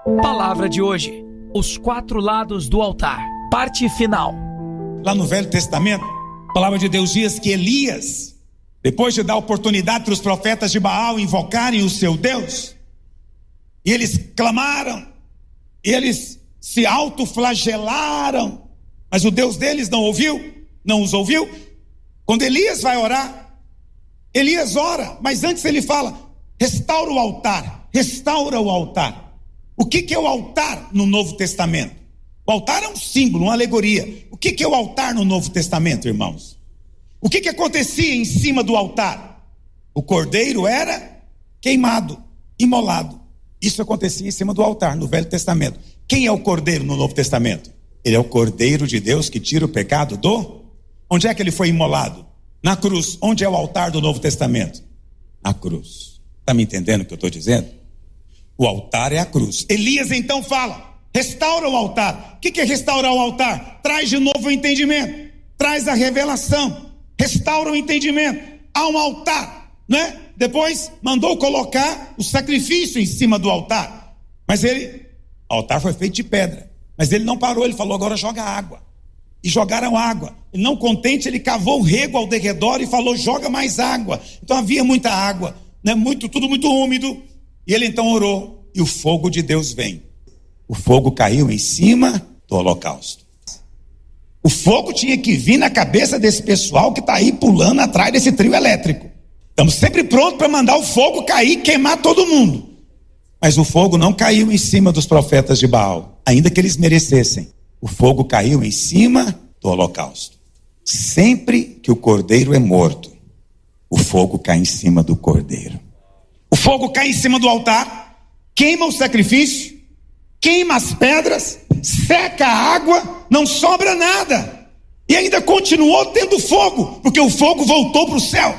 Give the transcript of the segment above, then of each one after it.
Palavra de hoje: os 4 lados do altar. Parte final. Lá no Velho Testamento, a palavra de Deus diz que Elias, depois de dar oportunidade para os profetas de Baal invocarem o seu Deus, e eles clamaram, eles se autoflagelaram, mas o Deus deles não os ouviu. Quando Elias vai orar, Elias ora, mas antes ele fala: restaura o altar, restaura o altar. O que é o altar no Novo Testamento? O altar é um símbolo, uma alegoria. O que é o altar no Novo Testamento, irmãos? O que acontecia em cima do altar? O cordeiro era queimado, imolado. Isso acontecia em cima do altar no Velho Testamento. Quem é o cordeiro no Novo Testamento? Ele é o cordeiro de Deus que tira o pecado do... Onde é que ele foi imolado? Na cruz. Onde é o altar do Novo Testamento? Na cruz. Está me entendendo o que eu estou dizendo? O altar é a cruz. Elias então fala: restaura o altar. O que é restaurar o altar? Traz de novo o entendimento, traz a revelação, restaura o entendimento. Há um altar, né? Depois mandou colocar o sacrifício em cima do altar, mas o altar foi feito de pedra, mas ele não parou, ele falou: agora joga água. E jogaram água. E não contente, ele cavou o rego ao derredor e falou: joga mais água. Então havia muita água, né? Tudo muito úmido. E ele então orou, e o fogo de Deus vem. O fogo caiu em cima do holocausto. O fogo tinha que vir na cabeça desse pessoal que está aí pulando atrás desse trio elétrico. Estamos sempre prontos para mandar o fogo cair e queimar todo mundo. Mas o fogo não caiu em cima dos profetas de Baal, ainda que eles merecessem. O fogo caiu em cima do holocausto. Sempre que o cordeiro é morto, o fogo cai em cima do cordeiro. O fogo cai em cima do altar, queima o sacrifício, queima as pedras, seca a água, não sobra nada. E ainda continuou tendo fogo, porque o fogo voltou para o céu.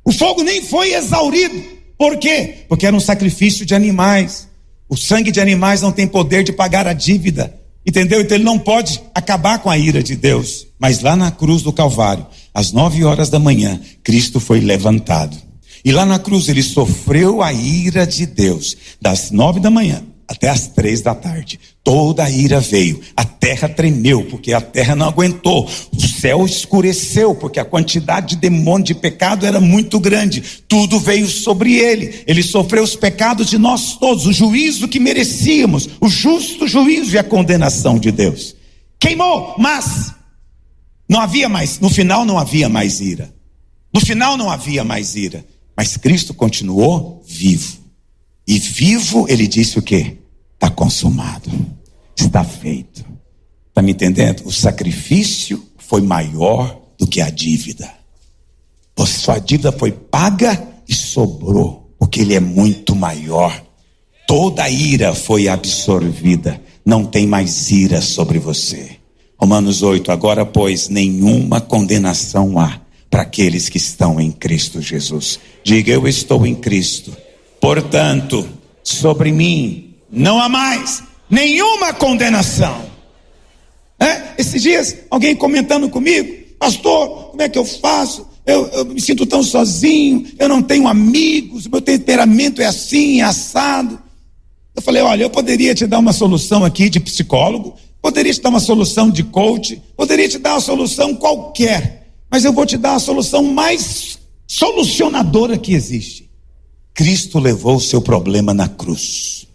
O fogo nem foi exaurido. Por quê? Porque era um sacrifício de animais. O sangue de animais não tem poder de pagar a dívida. Entendeu? Então ele não pode acabar com a ira de Deus. Mas lá na cruz do Calvário, às 9 horas da manhã, Cristo foi levantado. E lá na cruz ele sofreu a ira de Deus, das 9 da manhã até as 3 da tarde. Toda a ira veio, a terra tremeu, porque a terra não aguentou. O céu escureceu, porque a quantidade de demônio, de pecado era muito grande. Tudo veio sobre ele. Ele sofreu os pecados de nós todos, o juízo que merecíamos, o justo juízo e a condenação de Deus. Queimou, mas não havia mais, no final não havia mais ira. No final não havia mais ira. Mas Cristo continuou vivo. E vivo ele disse o quê? Está consumado. Está feito. Está me entendendo? O sacrifício foi maior do que a dívida. Sua dívida foi paga e sobrou, porque ele é muito maior. Toda a ira foi absorvida. Não tem mais ira sobre você. Romanos 8, agora pois nenhuma condenação há para aqueles que estão em Cristo Jesus. Diga: eu estou em Cristo. Portanto, sobre mim não há mais nenhuma condenação. Esses dias, alguém comentando comigo: pastor, como é que eu faço? Eu me sinto tão sozinho, eu não tenho amigos, meu temperamento é assim, é assado. Eu falei: olha, eu poderia te dar uma solução aqui de psicólogo, poderia te dar uma solução de coach, poderia te dar uma solução qualquer, mas eu vou te dar a solução mais solucionadora que existe. Cristo levou o seu problema na cruz.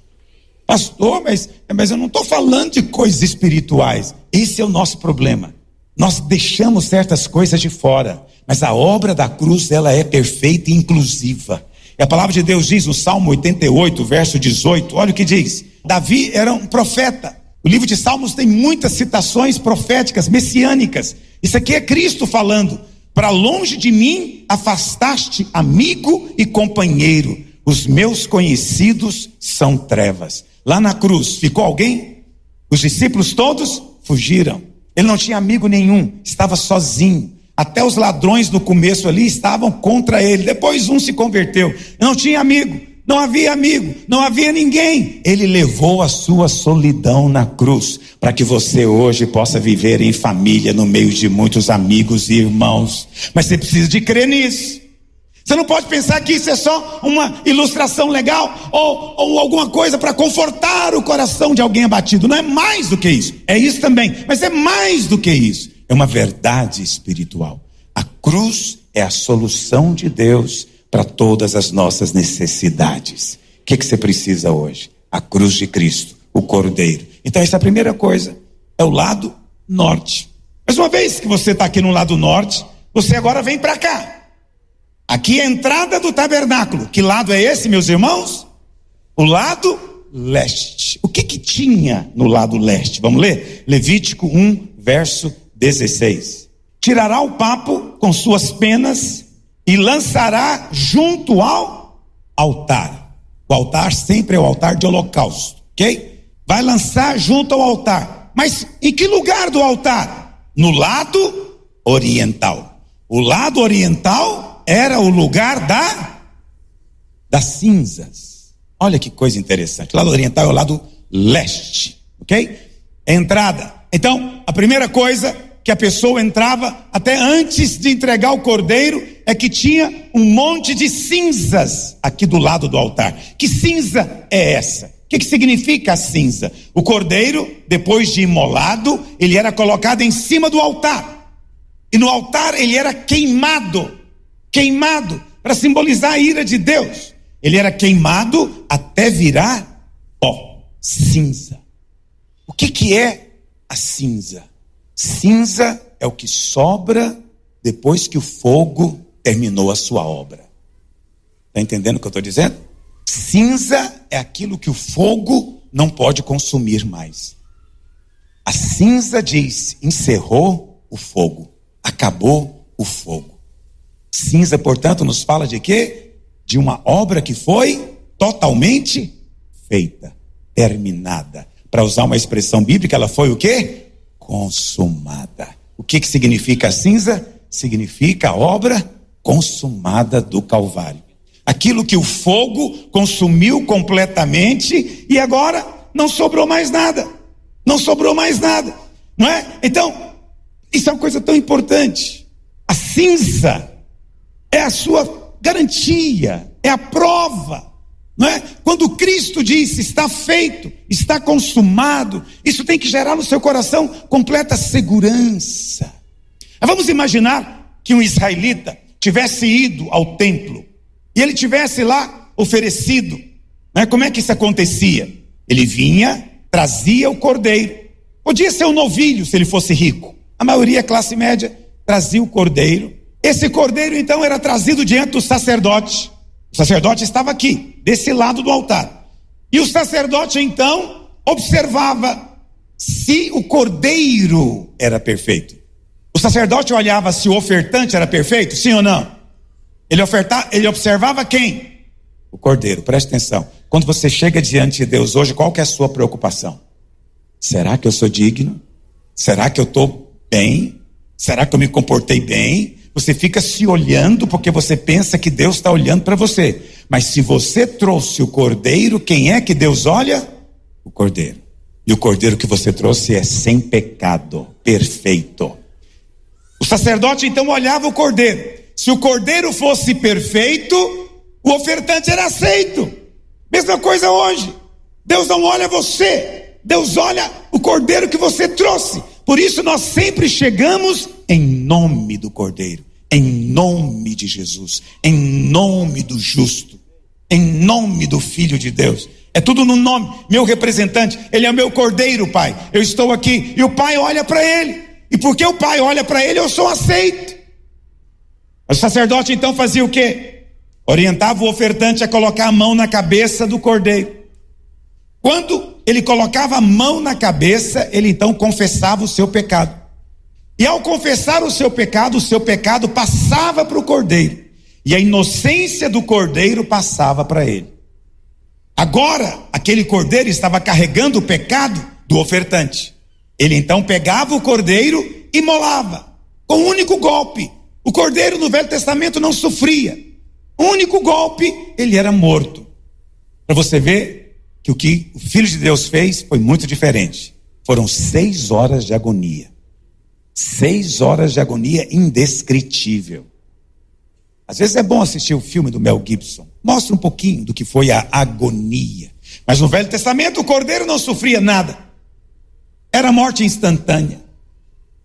Pastor, mas eu não estou falando de coisas espirituais. Esse é o nosso problema. Nós deixamos certas coisas de fora, mas a obra da cruz, ela é perfeita e inclusiva. E a palavra de Deus diz no Salmo 88, verso 18, olha o que diz. Davi era um profeta. O livro de Salmos tem muitas citações proféticas, messiânicas. Isso aqui é Cristo falando: para longe de mim afastaste amigo e companheiro, os meus conhecidos são trevas. Lá na cruz ficou alguém? Os discípulos todos fugiram. Ele não tinha amigo nenhum, estava sozinho. Até os ladrões no começo ali estavam contra ele. Depois um se converteu. Não tinha amigo, não havia ninguém. Ele levou a sua solidão na cruz, para que você hoje possa viver em família, no meio de muitos amigos e irmãos. Mas você precisa de crer nisso. Você não pode pensar que isso é só uma ilustração legal ou alguma coisa para confortar o coração de alguém abatido. Não é mais do que isso. É isso também, mas é mais do que isso. É uma verdade espiritual. A cruz é a solução de Deus para todas as nossas necessidades. O que você precisa hoje? A cruz de Cristo, o Cordeiro. Então essa é a primeira coisa, é o lado norte. Mas uma vez que você está aqui no lado norte, você agora vem para cá. Aqui é a entrada do tabernáculo. Que lado é esse, meus irmãos? O lado leste. O que tinha no lado leste? Vamos ler? Levítico 1, verso 16. Tirará o papo com suas penas e lançará junto ao altar. O altar sempre é o altar de holocausto, ok? Vai lançar junto ao altar. Mas em que lugar do altar? No lado oriental. O lado oriental era o lugar das cinzas. Olha que coisa interessante. O lado oriental é o lado leste, ok? É a entrada. Então, a primeira coisa que a pessoa entrava até antes de entregar o cordeiro é que tinha um monte de cinzas aqui do lado do altar. Que cinza é essa? O que significa a cinza? O cordeiro, depois de imolado, ele era colocado em cima do altar. E no altar ele era queimado para simbolizar a ira de Deus. Ele era queimado até virar pó, cinza. O que é a cinza? Cinza é o que sobra depois que o fogo terminou a sua obra. Está entendendo o que eu estou dizendo? Cinza é aquilo que o fogo não pode consumir mais. A cinza diz: encerrou o fogo, acabou o fogo. Cinza, portanto, nos fala de quê? De uma obra que foi totalmente feita, terminada. Para usar uma expressão bíblica, ela foi o quê? Consumada. O que significa a cinza? Significa a obra consumada do Calvário. Aquilo que o fogo consumiu completamente e agora não sobrou mais nada. Não sobrou mais nada, não é? Então, isso é uma coisa tão importante. A cinza é a sua garantia, é a prova, não é? Quando Cristo disse está feito, está consumado, isso tem que gerar no seu coração completa segurança. Vamos imaginar que um israelita tivesse ido ao templo e ele tivesse lá oferecido, né? Como é que isso acontecia? Ele vinha, trazia o cordeiro, podia ser um novilho se ele fosse rico, a maioria classe média trazia o cordeiro. Esse cordeiro então era trazido diante do sacerdote. O sacerdote estava aqui, desse lado do altar. E o sacerdote então observava se o cordeiro era perfeito. O sacerdote olhava se o ofertante era perfeito, sim ou não? Ele observava quem? O cordeiro. Preste atenção. Quando você chega diante de Deus hoje, qual que é a sua preocupação? Será que eu sou digno? Será que eu estou bem? Será que eu me comportei bem? Você fica se olhando porque você pensa que Deus está olhando para você. Mas se você trouxe o cordeiro, quem é que Deus olha? O cordeiro. E o cordeiro que você trouxe é sem pecado, perfeito. O sacerdote então olhava o cordeiro. Se o cordeiro fosse perfeito, o ofertante era aceito. Mesma coisa hoje. Deus não olha você, Deus olha o cordeiro que você trouxe. Por isso nós sempre chegamos em nome do Cordeiro, em nome de Jesus, em nome do justo, em nome do Filho de Deus. É tudo no nome. Meu representante, ele é o meu Cordeiro, Pai. Eu estou aqui e o Pai olha para ele. E porque o Pai olha para ele, eu sou aceito. O sacerdote então fazia o quê? Orientava o ofertante a colocar a mão na cabeça do Cordeiro. Quando ele colocava a mão na cabeça, ele então confessava o seu pecado. E ao confessar o seu pecado passava para o cordeiro. E a inocência do cordeiro passava para ele. Agora, aquele cordeiro estava carregando o pecado do ofertante. Ele então pegava o cordeiro e imolava. Com um único golpe. O cordeiro no Velho Testamento não sofria. Um único golpe, ele era morto. Para você ver que o que o Filho de Deus fez foi muito diferente. Foram 6 horas de agonia. 6 horas de agonia indescritível. Às vezes é bom assistir o filme do Mel Gibson. Mostra um pouquinho do que foi a agonia. Mas no Velho Testamento o cordeiro não sofria nada. Era morte instantânea.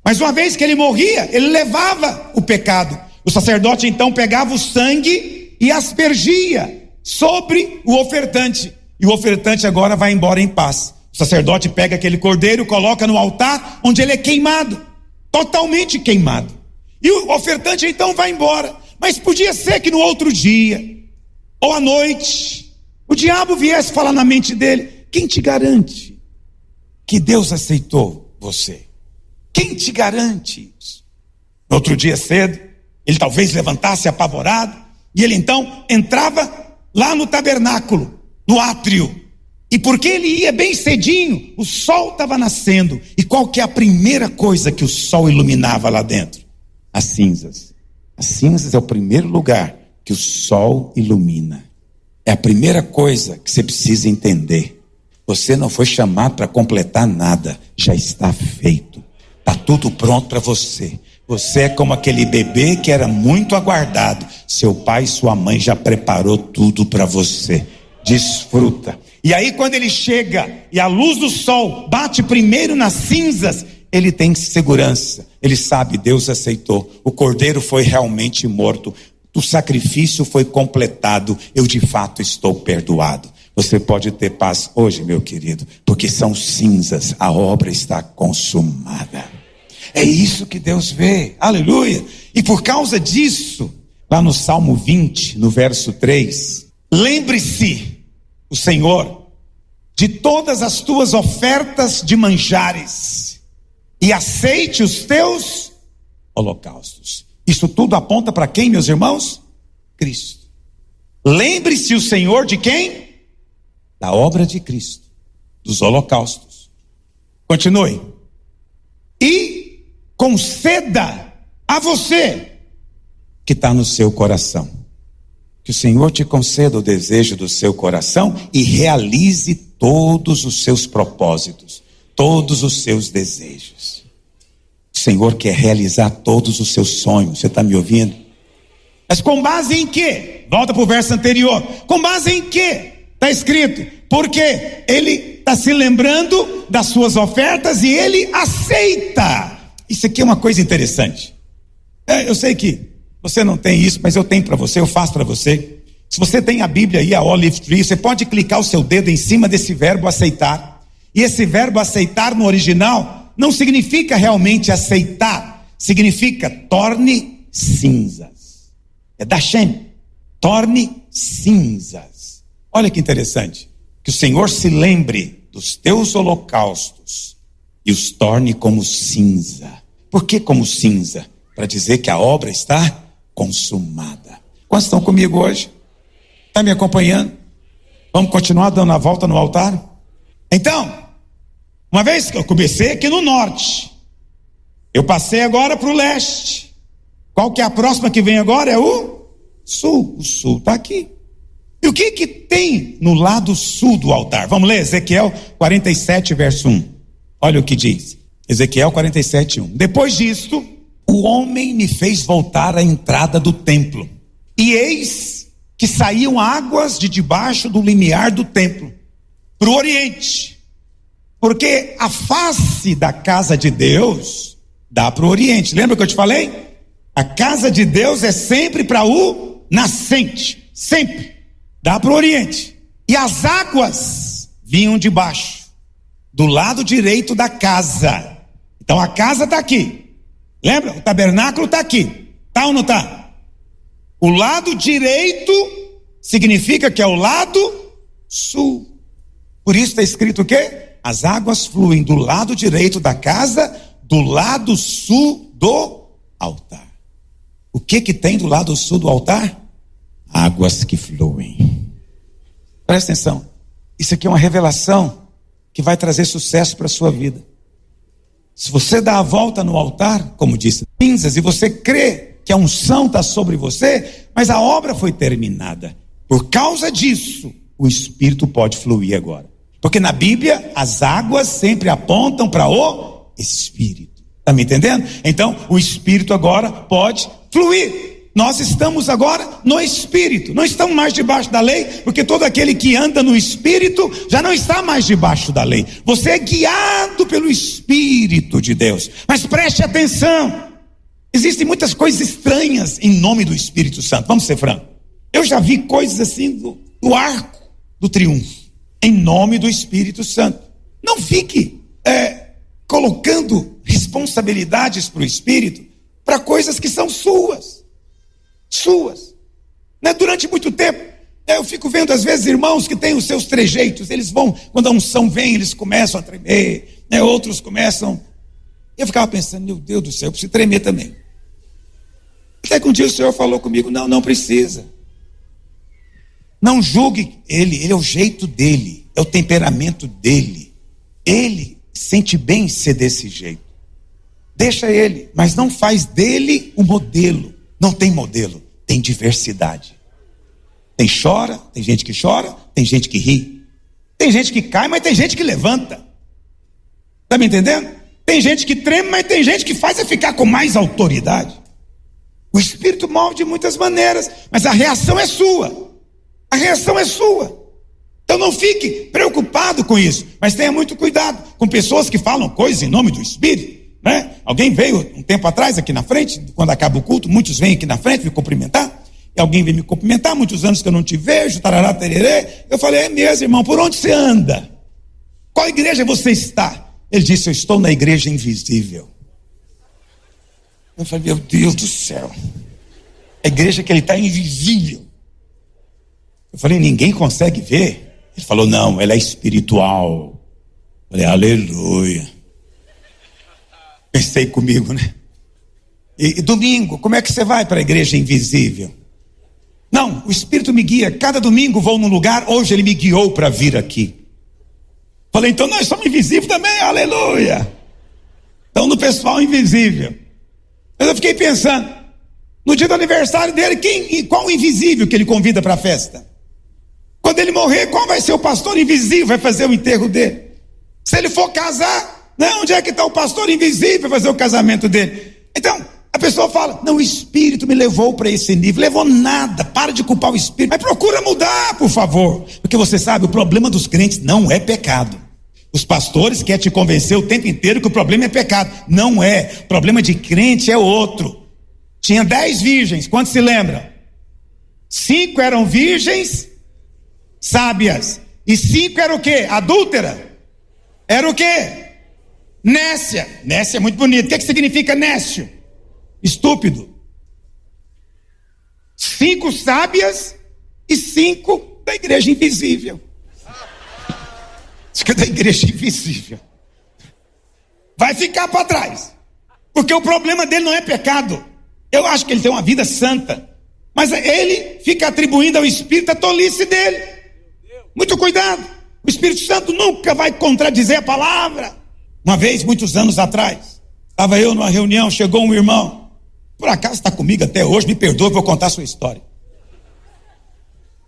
Mas uma vez que ele morria, ele levava o pecado. O sacerdote então pegava o sangue e aspergia sobre o ofertante. E o ofertante agora vai embora em paz. O sacerdote pega aquele cordeiro, coloca no altar, onde ele é queimado. Totalmente queimado. E o ofertante então vai embora. Mas podia ser que no outro dia, ou à noite, o diabo viesse falar na mente dele: quem te garante que Deus aceitou você? Quem te garante isso? No outro dia cedo, ele talvez levantasse apavorado, e ele então entrava lá no tabernáculo, no átrio. E porque ele ia bem cedinho, o sol estava nascendo. E qual que é a primeira coisa que o sol iluminava lá dentro? As cinzas. As cinzas é o primeiro lugar que o sol ilumina. É a primeira coisa que você precisa entender. Você não foi chamado para completar nada, já está feito. Está tudo pronto para você. Você é como aquele bebê que era muito aguardado. Seu pai e sua mãe já preparou tudo para você. Desfruta. E aí quando ele chega e a luz do sol bate primeiro nas cinzas, ele tem segurança. Ele sabe, Deus aceitou. O cordeiro foi realmente morto. O sacrifício foi completado. Eu de fato estou perdoado. Você pode ter paz hoje, meu querido, porque são cinzas. A obra está consumada. É isso que Deus vê. Aleluia. E por causa disso, lá no Salmo 20, no verso 3, lembre-se, o Senhor, de todas as tuas ofertas de manjares e aceite os teus holocaustos. Isso tudo aponta para quem, meus irmãos? Cristo. Lembre-se o Senhor de quem? Da obra de Cristo, dos holocaustos. Continue. E conceda a você que está no seu coração. Que o Senhor te conceda o desejo do seu coração e realize todos os seus propósitos, todos os seus desejos. O Senhor quer realizar todos os seus sonhos. Você está me ouvindo? Mas com base em quê? Volta para o verso anterior. Com base em quê? Está escrito, porque ele está se lembrando das suas ofertas e ele aceita. Isso aqui é uma coisa interessante. Eu sei que você não tem isso, mas eu tenho para você, eu faço para você. Se você tem a Bíblia aí, a Olive Tree, você pode clicar o seu dedo em cima desse verbo aceitar. E esse verbo aceitar no original não significa realmente aceitar, significa torne cinzas. É da Shem, torne cinzas. Olha que interessante, que o Senhor se lembre dos teus holocaustos e os torne como cinza. Por que como cinza? Para dizer que a obra está consumada. Quantos estão comigo hoje? Está me acompanhando? Vamos continuar dando a volta no altar? Então, uma vez que eu comecei aqui no norte, eu passei agora para o leste. Qual que é a próxima que vem agora? É o sul. O sul está aqui. E o que tem no lado sul do altar? Vamos ler Ezequiel 47, verso 1. Olha o que diz. Ezequiel 47, 1. Depois disto, o homem me fez voltar à entrada do templo. E eis que saíam águas de debaixo do limiar do templo, para o oriente. Porque a face da casa de Deus dá para o oriente. Lembra que eu te falei? A casa de Deus é sempre para o nascente. Sempre. Dá para o oriente. E as águas vinham de baixo, do lado direito da casa. Então a casa está aqui. Lembra? O tabernáculo está aqui. Está ou não está? O lado direito significa que é o lado sul. Por isso está escrito o quê? As águas fluem do lado direito da casa, do lado sul do altar. O que tem do lado sul do altar? Águas que fluem. Presta atenção. Isso aqui é uma revelação que vai trazer sucesso para a sua vida. Se você dá a volta no altar, como disse, cinzas, e você crê que a unção está sobre você, mas a obra foi terminada. Por causa disso, o Espírito pode fluir agora. Porque na Bíblia, as águas sempre apontam para o Espírito. Está me entendendo? Então, o Espírito agora pode fluir Nós estamos agora no Espírito, não estamos mais debaixo da lei, porque todo aquele que anda no Espírito já não está mais debaixo da lei. Você é guiado pelo Espírito de Deus. Mas preste atenção, existem muitas coisas estranhas em nome do Espírito Santo, vamos ser francos. Eu já vi coisas assim do arco do triunfo, em nome do Espírito Santo. Não fique colocando responsabilidades para o Espírito, para coisas que são suas. Né? Durante muito tempo, eu fico vendo às vezes irmãos que têm os seus trejeitos, eles vão, quando a unção vem, eles começam a tremer, né? Outros começam, eu ficava pensando, meu Deus do céu, eu preciso tremer também. Até que um dia o Senhor falou comigo, não precisa. Não julgue ele é o jeito dele, é o temperamento dele. Ele sente bem ser desse jeito. Deixa ele, mas não faz dele o modelo. Não tem modelo, tem diversidade. Tem gente que chora, tem gente que ri. Tem gente que cai, mas tem gente que levanta. Está me entendendo? Tem gente que treme, mas tem gente que faz ficar com mais autoridade. O Espírito move de muitas maneiras, mas a reação é sua. A reação é sua. Então não fique preocupado com isso, mas tenha muito cuidado com pessoas que falam coisas em nome do Espírito. Né? Alguém veio um tempo atrás aqui na frente, quando acaba o culto, muitos vêm aqui na frente me cumprimentar, e alguém veio me cumprimentar, muitos anos que eu não te vejo, tarará, tererê. Eu falei, é mesmo, irmão, por onde você anda? Qual igreja você está? Ele disse, eu estou na igreja invisível. Eu falei, meu Deus do céu, a igreja que ele está é invisível. Eu falei, ninguém consegue ver? Ele falou, não, ela é espiritual. Eu falei, aleluia. Pensei comigo, né? E domingo, como é que você vai para a igreja invisível? Não, o Espírito me guia. Cada domingo vou num lugar, hoje ele me guiou para vir aqui. Falei, então nós somos invisíveis também, aleluia. Então no pessoal invisível. Mas eu fiquei pensando, no dia do aniversário dele, qual o invisível que ele convida para a festa? Quando ele morrer, qual vai ser o pastor invisível que vai fazer o enterro dele? Se ele for casar, onde é que está o pastor invisível para fazer o casamento dele? Então, a pessoa fala, não, o Espírito me levou para esse nível. Levou nada, para de culpar o Espírito, mas procura mudar, por favor, porque você sabe, o problema dos crentes não é pecado. Os pastores querem te convencer o tempo inteiro que o problema é pecado. Não é, o problema de crente é outro. Tinha 10 virgens, quantos se lembram? 5 eram virgens sábias, e 5 eram o quê? Adúltera. Era o quê? Nécia. Nécia é muito bonito. O que significa nécio? Estúpido. 5 sábias e 5 da igreja invisível. Isso que é da igreja invisível. Vai ficar para trás. Porque o problema dele não é pecado. Eu acho que ele tem uma vida santa. Mas ele fica atribuindo ao Espírito a tolice dele. Muito cuidado. O Espírito Santo nunca vai contradizer a palavra. Uma vez, muitos anos atrás, estava eu numa reunião, chegou um irmão, por acaso está comigo até hoje, me perdoe, vou contar a sua história.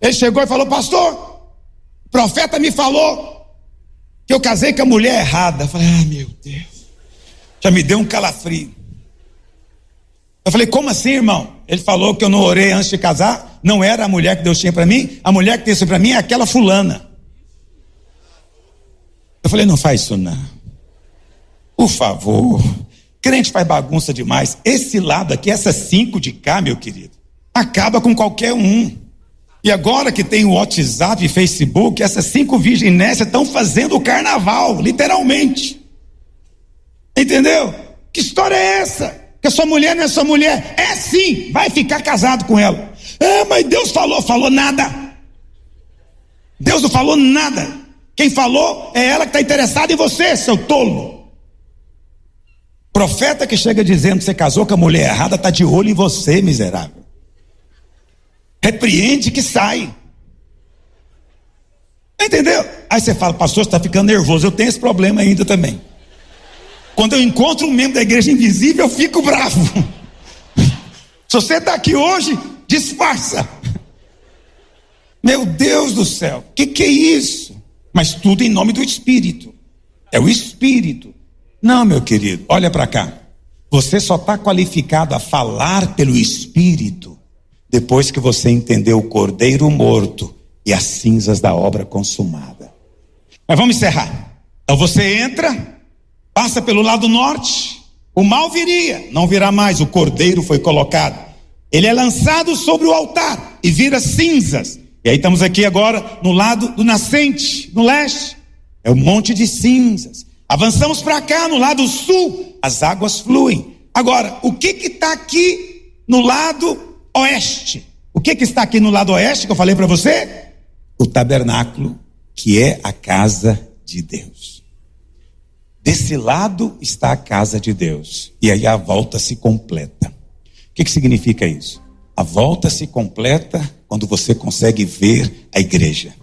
Ele chegou e falou, pastor, o profeta me falou que eu casei com a mulher errada. Eu falei, meu Deus, já me deu um calafrio. Eu falei, como assim, irmão? Ele falou que eu não orei antes de casar, não era a mulher que Deus tinha para mim, a mulher que Deus tinha para mim é aquela fulana. Eu falei, não faz isso não. Por favor, crente faz bagunça demais. Esse lado aqui, essas 5 de cá, meu querido, acaba com qualquer um. E agora que tem o WhatsApp e Facebook, essas 5 virgens nessa estão fazendo o carnaval, literalmente. Entendeu? Que história é essa? Que a sua mulher não é sua mulher? É sim, vai ficar casado com ela. Mas Deus falou nada. Deus não falou nada. Quem falou é ela que está interessada em você, seu tolo. Profeta que chega dizendo que você casou com a mulher errada, está de olho em você, miserável. Repreende que sai. Entendeu? Aí você fala, pastor, você está ficando nervoso. Eu tenho esse problema ainda também. Quando eu encontro um membro da igreja invisível, eu fico bravo. Se você está aqui hoje, disfarça. Meu Deus do céu, que é isso? Mas tudo em nome do Espírito. É o Espírito. Não, meu querido, olha para cá. Você só está qualificado a falar pelo Espírito depois que você entendeu o cordeiro morto e as cinzas da obra consumada. Mas vamos encerrar. Então você entra, passa pelo lado norte, o mal viria, não virá mais, o cordeiro foi colocado. Ele é lançado sobre o altar e vira cinzas. E aí estamos aqui agora no lado do nascente, no leste, é um monte de cinzas. Avançamos para cá, no lado sul, as águas fluem. Agora, o que está aqui no lado oeste? O que está aqui no lado oeste que eu falei para você? O tabernáculo, que é a casa de Deus. Desse lado está a casa de Deus. E aí a volta se completa. O que significa isso? A volta se completa quando você consegue ver a igreja,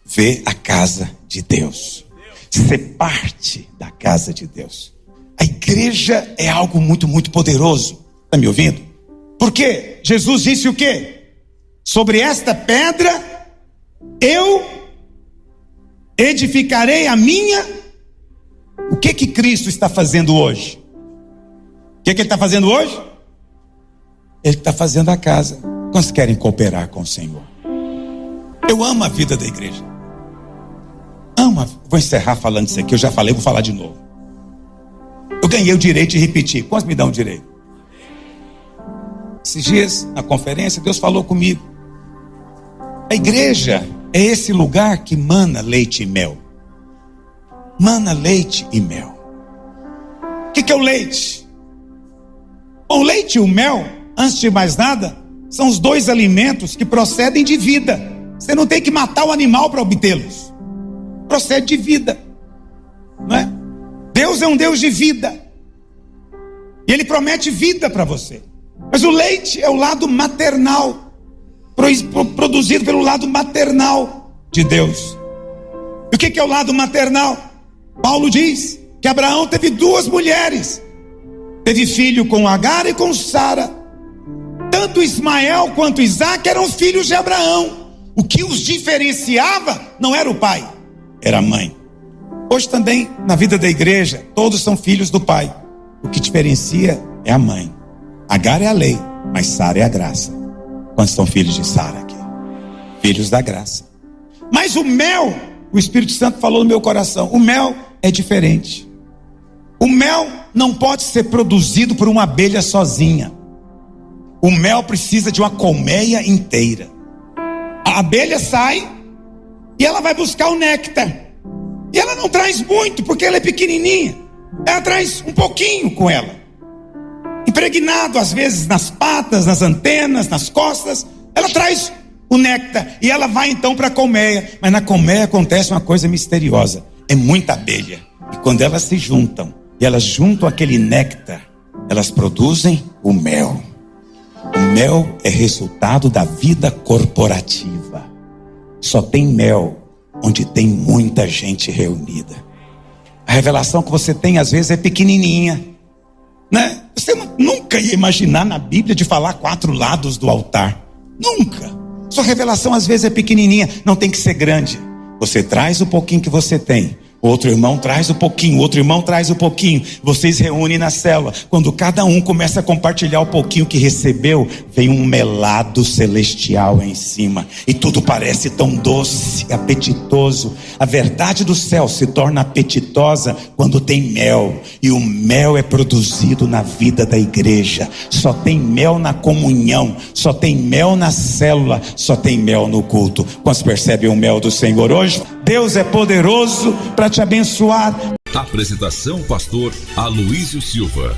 ver a casa de Deus, ser parte da casa de Deus. A igreja é algo muito, muito poderoso. Está me ouvindo? Porque Jesus disse o quê? Sobre esta pedra eu edificarei a minha. O que Cristo está fazendo hoje? O que ele está fazendo hoje? Ele está fazendo a casa. Quantos querem cooperar com o Senhor? Eu amo a vida da igreja. Vou encerrar falando isso aqui. Eu já falei, vou falar de novo. Eu ganhei o direito de repetir. Quantos me dão o direito? Esses dias, na conferência, Deus falou comigo. A igreja é esse lugar que mana leite e mel. Mana leite e mel. O que é o leite? O leite e o mel, antes de mais nada, são os dois alimentos que procedem de vida. Você não tem que matar o animal para obtê-los. Procede de vida, não é? Deus é um Deus de vida. E Ele promete vida para você. Mas o leite é o lado maternal, produzido pelo lado maternal de Deus. E o que é o lado maternal? Paulo diz que Abraão teve 2 mulheres. Teve filho com Agar e com Sara. Tanto Ismael quanto Isaac eram filhos de Abraão. O que os diferenciava não era o pai, era a mãe. Hoje também, na vida da igreja, todos são filhos do pai. O que diferencia é a mãe. Agar é a lei, mas Sara é a graça. Quantos são filhos de Sara aqui? Filhos da graça. Mas o mel, o Espírito Santo falou no meu coração, o mel é diferente. O mel não pode ser produzido por uma abelha sozinha. O mel precisa de uma colmeia inteira. A abelha sai e ela vai buscar o néctar. E ela não traz muito, porque ela é pequenininha. Ela traz um pouquinho com ela. Impregnado às vezes nas patas, nas antenas, nas costas. Ela traz o néctar e ela vai então para a colmeia. Mas na colmeia acontece uma coisa misteriosa. É muita abelha. E quando elas se juntam, e elas juntam aquele néctar, elas produzem o mel. O mel é resultado da vida corporativa. Só tem mel onde tem muita gente reunida. A revelação que você tem às vezes é pequenininha, né? Você nunca ia imaginar na Bíblia de falar 4 lados do altar. Nunca. Sua revelação às vezes é pequenininha. Não tem que ser grande. Você traz o pouquinho que você tem. Outro irmão traz um pouquinho, outro irmão traz um pouquinho. Vocês reúnem na célula. Quando cada um começa a compartilhar o pouquinho que recebeu, vem um melado celestial em cima. E tudo parece tão doce, apetitoso. A verdade do céu se torna apetitosa quando tem mel. E o mel é produzido na vida da igreja. Só tem mel na comunhão. Só tem mel na célula. Só tem mel no culto. Quantos percebem o mel do Senhor hoje? Deus é poderoso para te abençoar. Apresentação: pastor Aloísio Silva.